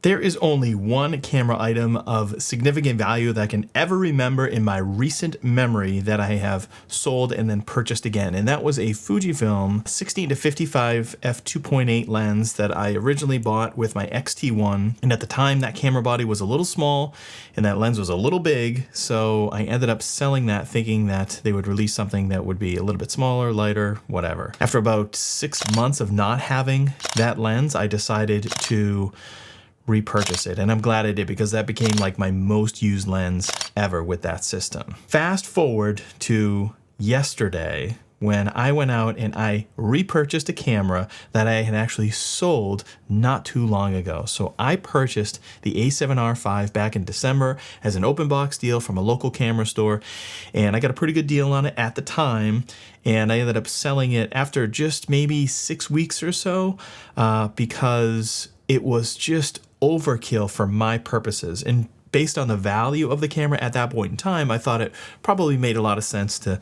There is only one camera item of significant value that I can ever remember in my recent memory that I have sold and then purchased again, and that was a Fujifilm 16-55 f2.8 lens that I originally bought with my X-T1, and at the time that camera body was a little small and that lens was a little big, so I ended up selling that thinking that they would release something that would be a little bit smaller, lighter, whatever. After about 6 months of not having that lens, I decided to repurchase it, and I'm glad I did because that became like my most used lens ever with that system. Fast forward to yesterday when I went out and I repurchased a camera that I had actually sold not too long ago. So I purchased the A7R5 back in December as an open box deal from a local camera store, and I got a pretty good deal on it at the time, and I ended up selling it after just maybe 6 weeks or so because it was just overkill for my purposes. And based on the value of the camera at that point in time, I thought it probably made a lot of sense to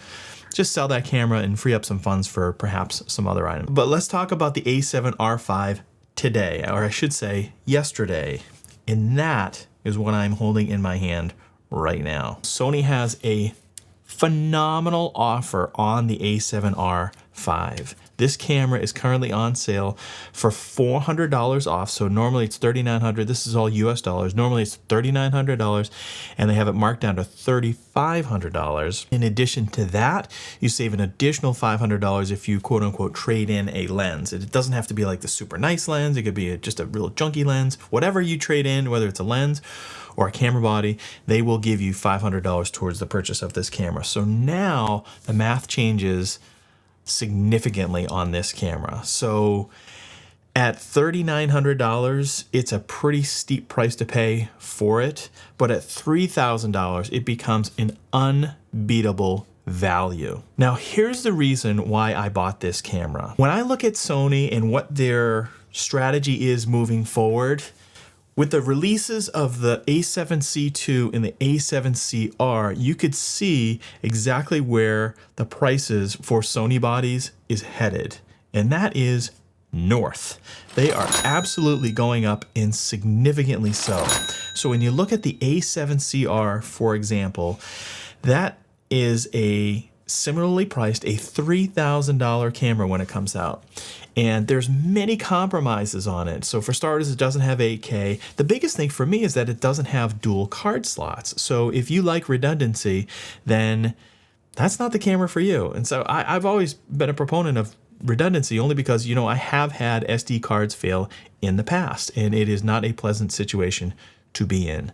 just sell that camera and free up some funds for perhaps some other items. But let's talk about the A7R5 today, or I should say yesterday. And that is what I'm holding in my hand right now. Sony has a phenomenal offer on the A7R5. This camera is currently on sale for $400 off. So normally it's $3,900. This is all US dollars. Normally it's $3,900 and they have it marked down to $3,500. In addition to that, you save an additional $500 if you quote unquote trade in a lens. It doesn't have to be like the super nice lens. It could be just a real junky lens. Whatever you trade in, whether it's a lens or a camera body, they will give you $500 towards the purchase of this camera. So now the math changes significantly on this camera. So at $3,900, it's a pretty steep price to pay for it, but at $3,000, it becomes an unbeatable value. Now, here's the reason why I bought this camera. When I look at Sony and what their strategy is moving forward, with the releases of the A7C II and the A7CR, you could see exactly where the prices for Sony bodies is headed, and that is north. They are absolutely going up, and significantly so. So when you look at the A7CR, for example, that is a similarly priced a $3,000 camera when it comes out. And there's many compromises on it. So for starters, it doesn't have 8K. The biggest thing for me is that it doesn't have dual card slots. So if you like redundancy, then that's not the camera for you. And so I've always been a proponent of redundancy only because, you know, I have had SD cards fail in the past, and it is not a pleasant situation to be in.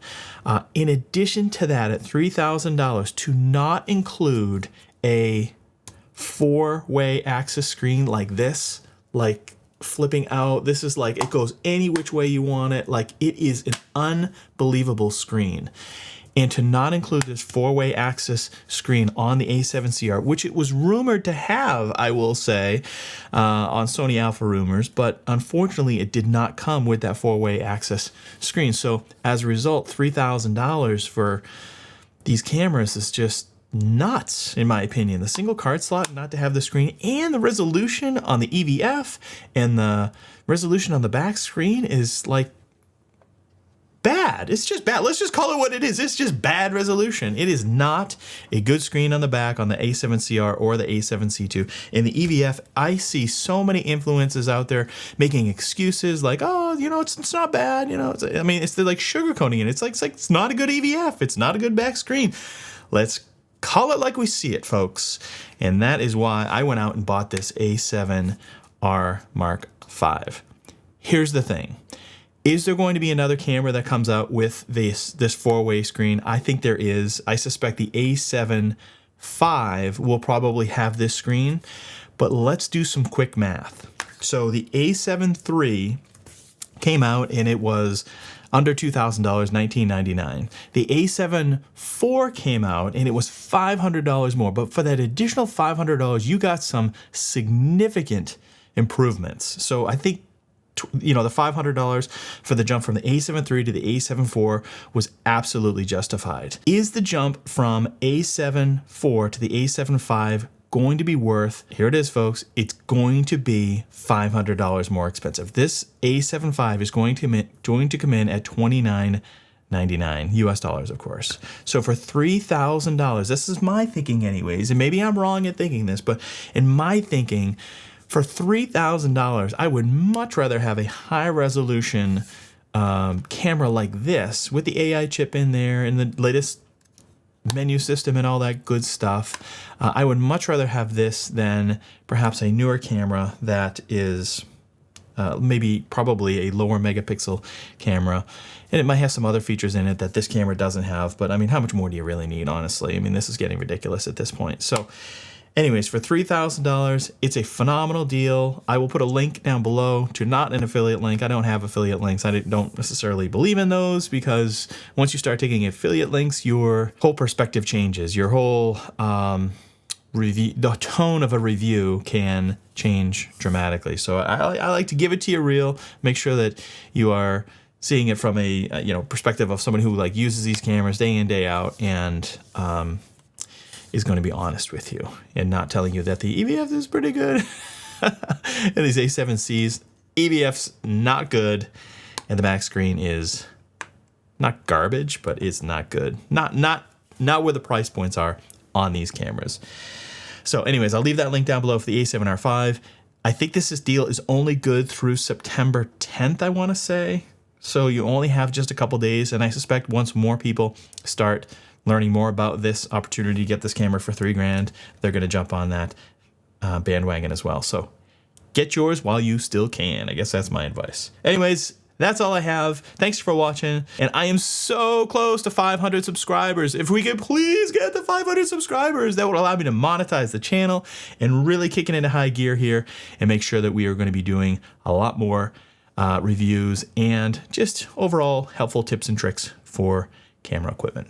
In addition to that, at $3,000, to not include a 4-way axis screen like this, like flipping out, this is like, it goes any which way you want it. Like, it is an unbelievable screen. And to not include this 4-way axis screen on the A7CR, which it was rumored to have, I will say, on Sony Alpha Rumors, but unfortunately it did not come with that 4-way axis screen. So as a result, $3,000 for these cameras is just nuts, in my opinion. The single card slot not to have the screen, and the resolution on the EVF and the resolution on the back screen is like bad. It's just bad. Let's just call it what it is. It's just bad resolution. It is not a good screen on the back on the A7CR or the A7C II. In the EVF, I see so many influencers out there making excuses like, oh, you know, it's not bad. You know, it's like sugarcoating it. It's like it's not a good EVF. It's not a good back screen. Let's call it like we see it, folks. And that is why I went out and bought this A7R Mark V. Here's the thing. Is there going to be another camera that comes out with this 4-way screen? I think there is. I suspect the A7 V will probably have this screen, but let's do some quick math. So the A7 III came out and it was under $2,000, $1,999. The A7 IV came out and it was $500 more, but for that additional $500, you got some significant improvements. So I think, you know, the $500 for the jump from the A7 III to the A7 IV was absolutely justified. Is the jump from A7 IV to the A7 V going to be worth, here it is, folks, it's going to be $500 more expensive. This A7 IV is going to come in at $29.99 US dollars, of course. So for $3,000, this is my thinking anyways, and maybe I'm wrong in thinking this, but in my thinking, for $3,000, I would much rather have a high resolution camera like this with the AI chip in there and the latest menu system and all that good stuff. I would much rather have this than perhaps a newer camera that is probably a lower megapixel camera. And it might have some other features in it that this camera doesn't have. But I mean, how much more do you really need, honestly? I mean, this is getting ridiculous at this point. So anyways, for $3,000, it's a phenomenal deal. I will put a link down below to not an affiliate link. I don't have affiliate links. I don't necessarily believe in those because once you start taking affiliate links, your whole perspective changes. Your whole the tone of a review can change dramatically. So I like to give it to you real. Make sure that you are seeing it from a perspective of someone who like uses these cameras day in, day out, and is going to be honest with you and not telling you that the EVF is pretty good. And these A7Cs, EVF's not good, and the back screen is not garbage, but it's not good. Not where the price points are on these cameras. So anyways, I'll leave that link down below for the A7R5. I think this deal is only good through September 10th, I want to say. So you only have just a couple days, and I suspect once more people start learning more about this opportunity to get this camera for $3,000, they're going to jump on that bandwagon as well. So get yours while you still can. I guess that's my advice. Anyways, that's all I have. Thanks for watching. And I am so close to 500 subscribers. If we could please get to 500 subscribers, that would allow me to monetize the channel and really kick it into high gear here and make sure that we are going to be doing a lot more reviews and just overall helpful tips and tricks for camera equipment.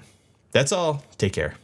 That's all. Take care.